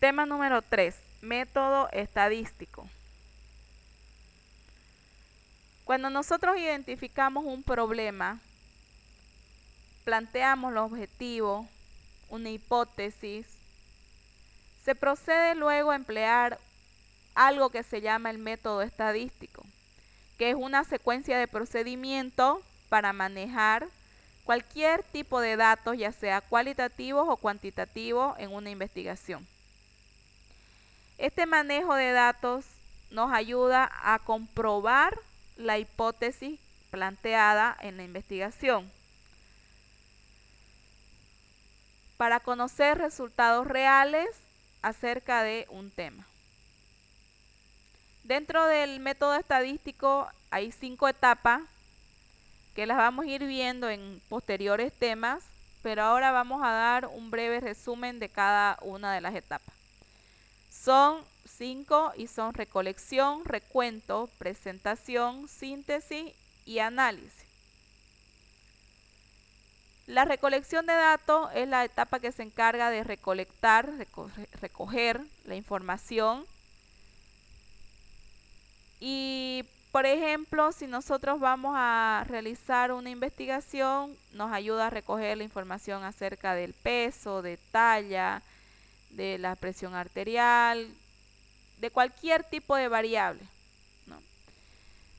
Tema número 3. Método estadístico. Cuando nosotros identificamos un problema, planteamos los objetivos, una hipótesis, se procede luego a emplear algo que se llama el método estadístico, que es una secuencia de procedimientos para manejar cualquier tipo de datos, ya sea cualitativos o cuantitativos, en una investigación. Este manejo de datos nos ayuda a comprobar la hipótesis planteada en la investigación, para conocer resultados reales acerca de un tema. Dentro del método estadístico hay 5 etapas que las vamos a ir viendo en posteriores temas, pero ahora vamos a dar un breve resumen de cada una de las etapas. Son 5 y son recolección, recuento, presentación, síntesis y análisis. La recolección de datos es la etapa que se encarga de recolectar, recoger la información. Y, por ejemplo, si nosotros vamos a realizar una investigación, nos ayuda a recoger la información acerca del peso, de talla, de la presión arterial, de cualquier tipo de variable, ¿no?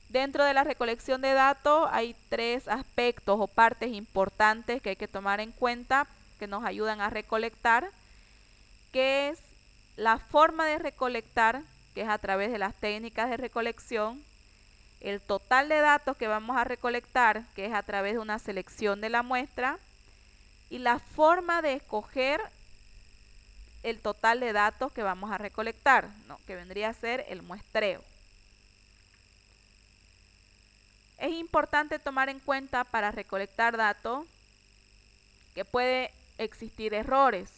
Dentro de la recolección de datos hay 3 aspectos o partes importantes que hay que tomar en cuenta, que nos ayudan a recolectar, que es la forma de recolectar, que es a través de las técnicas de recolección, el total de datos que vamos a recolectar, que es a través de una selección de la muestra, y la forma de escoger el total de datos que vamos a recolectar, ¿no? Que vendría a ser el muestreo. Es importante tomar en cuenta para recolectar datos que puede existir errores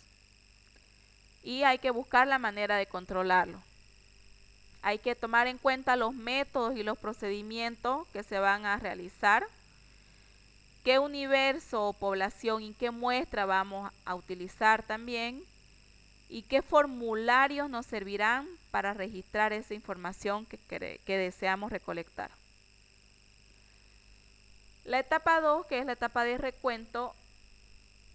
y hay que buscar la manera de controlarlo. Hay que tomar en cuenta los métodos y los procedimientos que se van a realizar, qué universo o población y qué muestra vamos a utilizar también, y qué formularios nos servirán para registrar esa información que deseamos recolectar. La etapa 2, que es la etapa de recuento,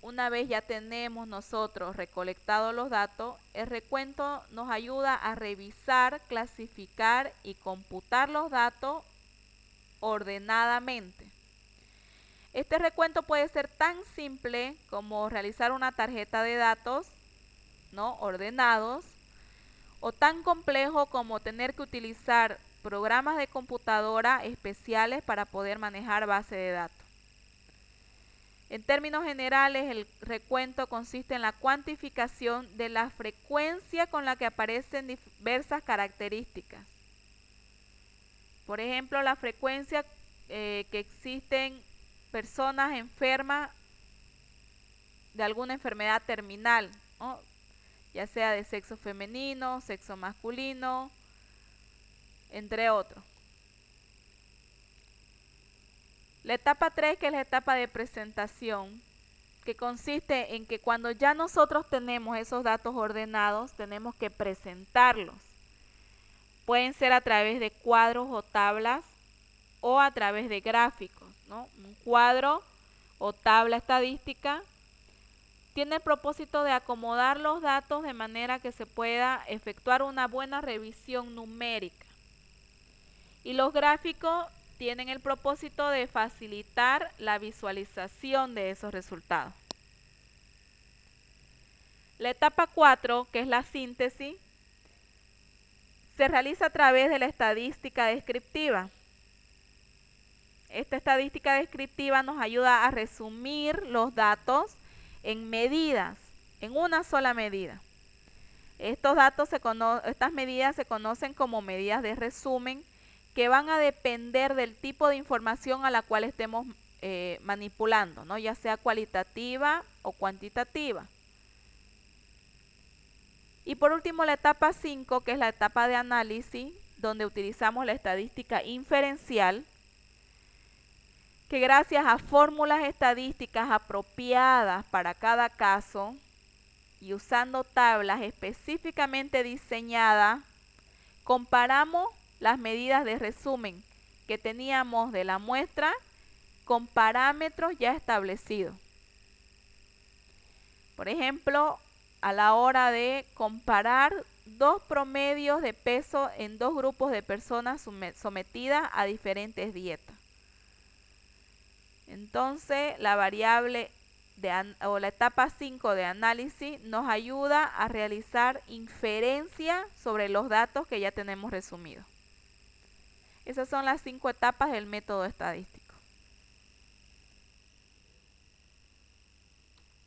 una vez ya tenemos nosotros recolectados los datos, el recuento nos ayuda a revisar, clasificar y computar los datos ordenadamente. Este recuento puede ser tan simple como realizar una tarjeta de datos, ¿no?, ordenados, o tan complejo como tener que utilizar programas de computadora especiales para poder manejar base de datos. En términos generales, el recuento consiste en la cuantificación de la frecuencia con la que aparecen diversas características. Por ejemplo, la frecuencia que existen personas enfermas de alguna enfermedad terminal, ¿no?, ya sea de sexo femenino, sexo masculino, entre otros. La etapa 3, que es la etapa de presentación, que consiste en que cuando ya nosotros tenemos esos datos ordenados, tenemos que presentarlos. Pueden ser a través de cuadros o tablas o a través de gráficos, ¿no? Un cuadro o tabla estadística tiene el propósito de acomodar los datos de manera que se pueda efectuar una buena revisión numérica. Y los gráficos tienen el propósito de facilitar la visualización de esos resultados. La etapa 4, que es la síntesis, se realiza a través de la estadística descriptiva. Esta estadística descriptiva nos ayuda a resumir los datos en medidas, en una sola medida. Estas medidas se conocen como medidas de resumen, que van a depender del tipo de información a la cual estemos manipulando, ¿no?, ya sea cualitativa o cuantitativa. Y por último, la etapa 5, que es la etapa de análisis, donde utilizamos la estadística inferencial, que gracias a fórmulas estadísticas apropiadas para cada caso, y usando tablas específicamente diseñadas, comparamos las medidas de resumen que teníamos de la muestra con parámetros ya establecidos. Por ejemplo, a la hora de comparar dos promedios de peso en dos grupos de personas sometidas a diferentes dietas. Entonces, la variable o la etapa 5 de análisis nos ayuda a realizar inferencia sobre los datos que ya tenemos resumidos. Esas son las 5 etapas del método estadístico.